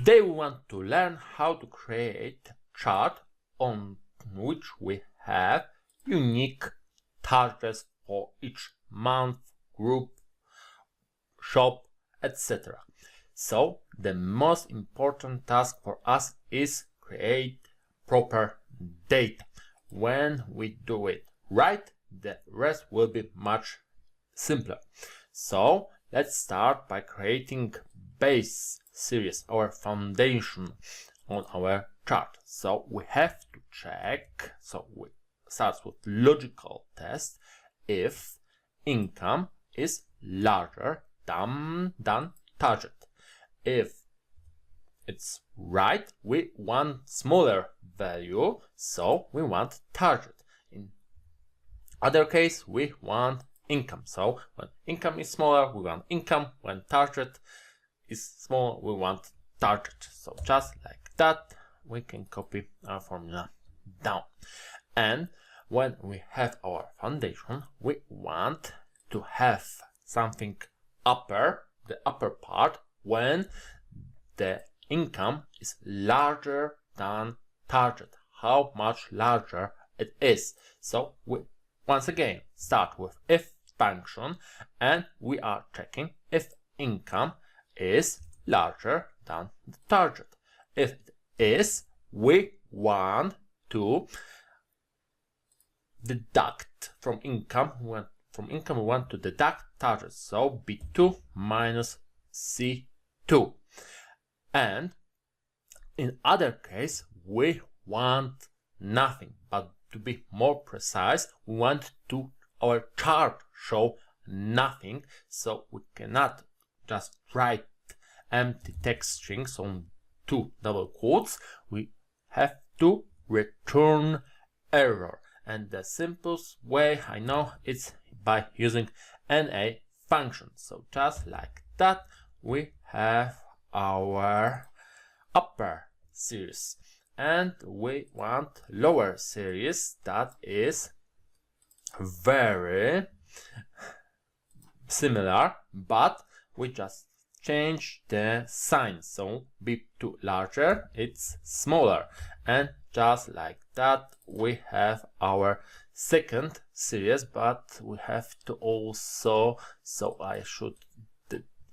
Today we want to learn how to create a chart on which we have unique targets for each month, group, shop, etc. So the most important task for us is create proper data. When we do it right, the rest will be much simpler. So let's start by creating base series, our foundation on our chart. So we have to check, so we start with logical test, if income is larger than target. If it's right, we want smaller value, so we want target. In other case, we want income. So when income is smaller, we want income. When target is small, we want target. So just like that, we can copy our formula down. And when we have our foundation, we want to have something upper, the upper part, when the income is larger than target. How much larger it is. So we once again start with if function, and we are checking if income is larger than the target. If it is, we want to deduct from income. From income we want to deduct target, so B2 minus C2. And in other case we want nothing, but to be more precise, we want to our chart show nothing, so we cannot just write empty text strings on two double quotes. We have to return error, and the simplest way I know is by using NA function. So just like that, we have our upper series, and we want lower series that is very similar, but we just change the sign, so B2 larger, it's smaller, and just like that we have our second series. But we have to also, so I should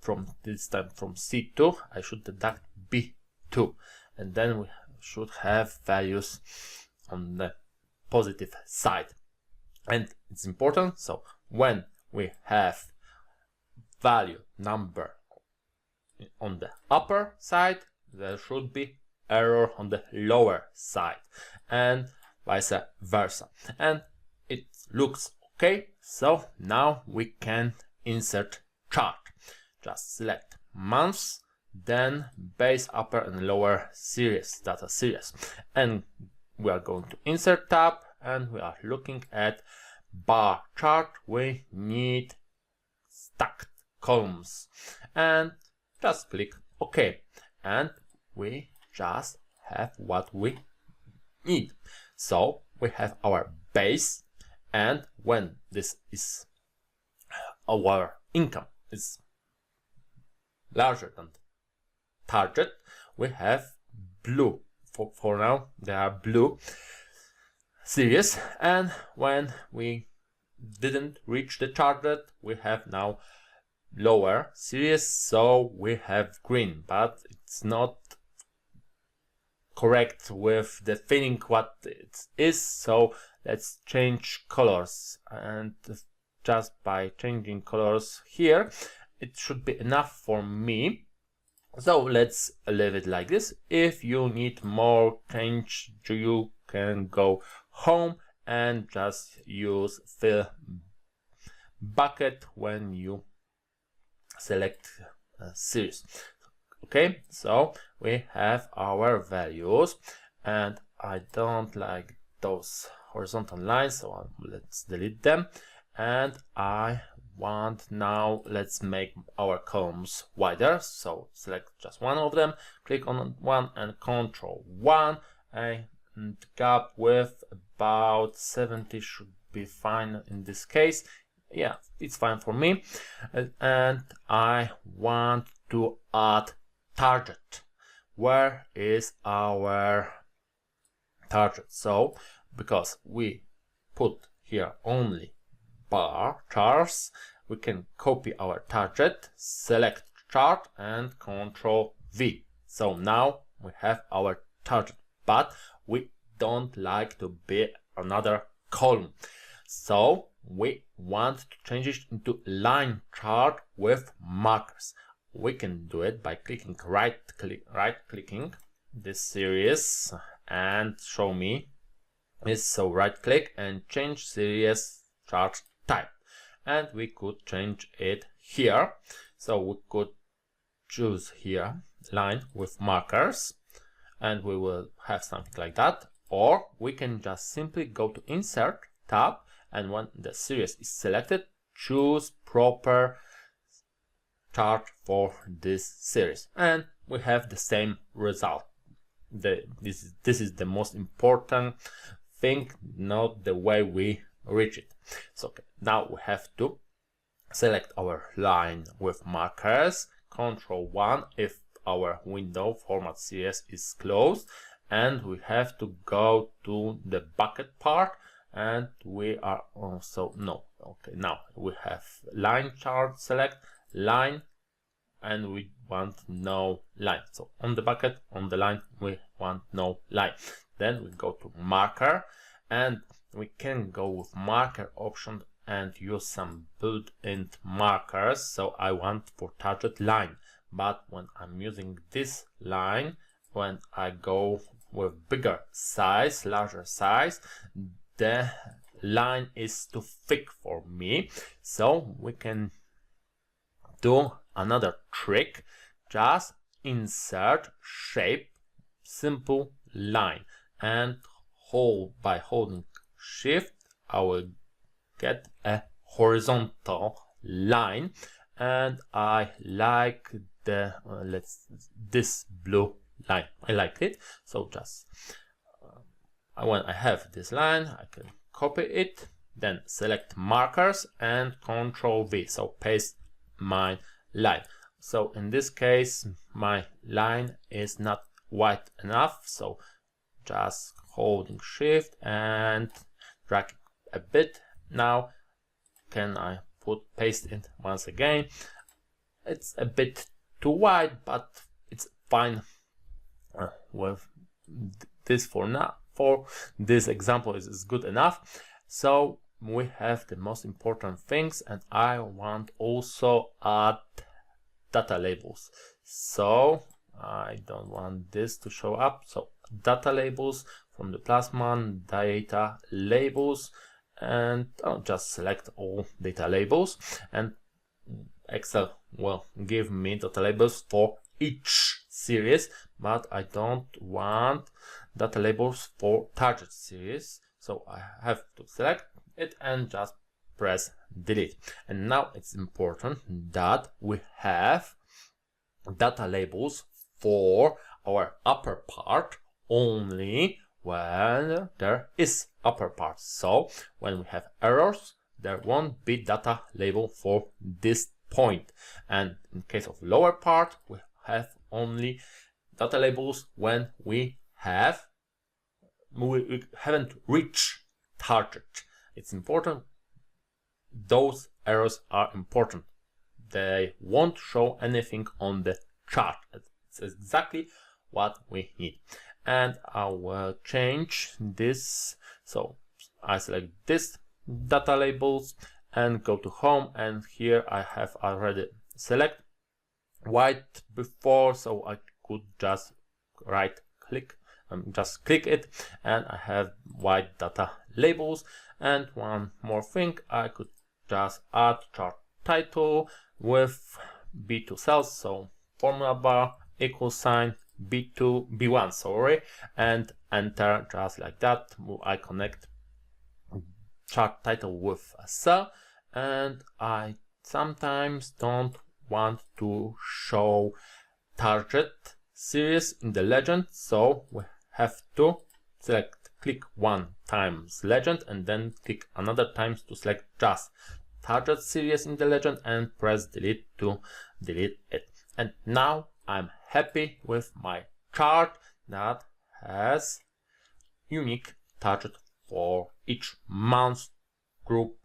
from this time from C2 I should deduct B2, and then we should have values on the positive side. And it's important, so when we have value number on the upper side, there should be error on the lower side, and vice versa. And it looks okay. So now we can insert chart. Just select months, then base upper and lower series, data series, and we are going to insert tab, and we are looking at bar chart. We need stacked columns, and just click OK, and we just have what we need. So we have our base, and when this is our income is larger than target, we have blue. For now they are blue series, and when we didn't reach the target, we have now lower series, so we have green, but it's not correct with the feeling what it is. So let's change colors, and just by changing colors here, it should be enough for me. So let's leave it like this. If you need more change, you can go home and just use fill bucket when you select a series. Okay, so we have our values, and I don't like those horizontal lines, so let's delete them. And I want now, let's make our columns wider, so select just one of them, click on one and Control 1, and gap width about 70 should be fine in this case. Yeah, it's fine for me. And I want to add target. where is our target. So because we put here only bar charts, we can copy our target, select chart and Control V. So now we have our target, but we don't like to be another column. So we want to change it into line chart with markers. We can do it by clicking right clicking this series and show me this. So right click and change series chart type, and we could change it here. So we could choose here line with markers and we will have something like that, or we can just simply go to insert tab, and when the series is selected, choose proper chart for this series, and we have the same result. This is the most important thing, not the way we reach it. So okay, now we have to select our line with markers, Control 1 if our window format series is closed, and we have to go to the bucket part, and we are also now we have line chart, select line, and we want no line. So on the bucket, on the line, we want no line. Then we go to marker, and we can go with marker option and use some built-in markers. So I want for target line, but when I'm using this line, when I go with bigger size, larger size, the line is too thick for me. So we can do another trick, just insert shape, simple line, and by holding shift I will get a horizontal line, and I like the this blue line. I like it. So just when I have this line, I can copy it, then select markers and Control V, so paste my line. So in this case my line is not wide enough, so just holding shift and drag a bit. Now can I paste it once again? It's a bit too wide, but it's fine with this for now. For this example is good enough. So we have the most important things, and I want also add data labels. So I don't want this to show up. So data labels from the +1, data labels, and I'll just select all data labels, and Excel will give me data labels for each series, but I don't want data labels for target series. So I have to select it and just press delete. And now it's important that we have data labels for our upper part only when there is upper part. So when we have errors, there won't be data label for this point. And in case of lower part, we have only data labels when we haven't reached target. It's important. Those errors are important. They won't show anything on the chart. It's exactly what we need. And I will change this. So I select this data labels and go to home, and here I have already select white before, so I could just right click and just click it, and I have white data labels. And one more thing, I could just add chart title with B2 cells, so formula bar equal sign B1, sorry, and enter, just like that. I connect chart title with a cell, and I sometimes don't want to show target series in the legend, so we have to click one times legend and then click another times to select just target series in the legend and press delete to delete it. And now I'm happy with my chart that has unique target for each month, group,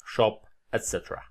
shop, etc.